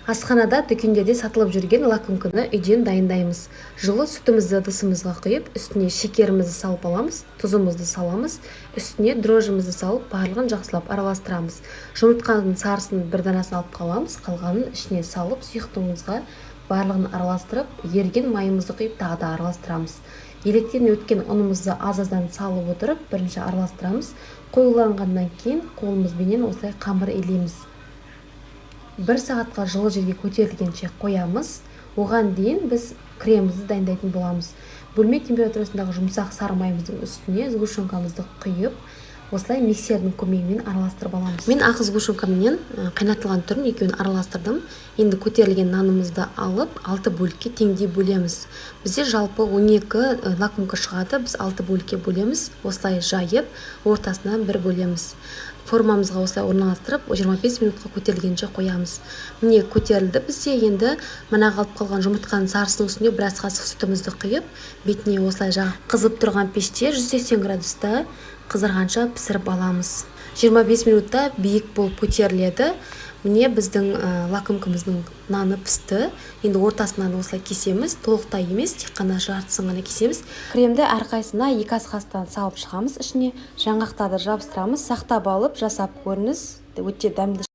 Асханада, дүкендерде сатылып жүрген лакумканы үйден дайындаймыз. Жылы сүтімізді ыдысымызға құйып, үстіне шекерімізді салып аламыз, тұзымызды саламыз, үстіне дрожжімізді салып, барлығын жақсылап араластырамыз. Жұмыртқаның сарысын бір данасын алып қаламыз, қалғанын ішіне салып, сұйықтығымызға барлығын араластырып, еріген майымызды құйып, тағы да араластырамыз. Електен өткен ұнымызды аз-аздан салып отырып, бірінші араластырамыз. Қоюланғаннан кейін қолымызбенен осылай қамыр илейміз. 1 сағатқа жылы жерге көтерілгенше қоямыз. Оған дейін біз кремімізді дайындайтын боламыз. Бөлме температурасындағы жұмсақ сары майымыздың үстіне сгущенкамызды құйып, осылай миксердің көмегімен араластырып аламыз. Мен ақ сгущенкаммен қайнатылған түрін екеуін араластырдым. Енді көтерілген нанымызды алып, 6 бөлікке теңдей бөлеміз. Бізде жалпы 12 лакумка шығады, біз 6 бөлікке бөлеміз. Осылай жайып, ортасынан бір бөлеміз. Формамызға осылай орналастырып, 25 минутқа көтерілгенше қоямыз. Міне көтерілді. Бізде енді мына қалып қалған жұмыртқаның сарысының үстіне біраз қасық сүтімізді құйып, бетіне осылай жағып қызып тұрған пеште 180 градуста қызырғанша пісіріп аламыз. 25 минутта биік болып көтеріледі. Міне біздің лакумкамыздың наны пісті. Енді ортасынан осылай кесеміз, толықтай емес, тек қана жартысын ғана кесеміз. Кремді әрқайсысына 2 ас қасықтан салып шығамыз, ішіне жаңғақтарды жабыстырамыз, сақтап алып жасап көріңіз. Өте дәмді.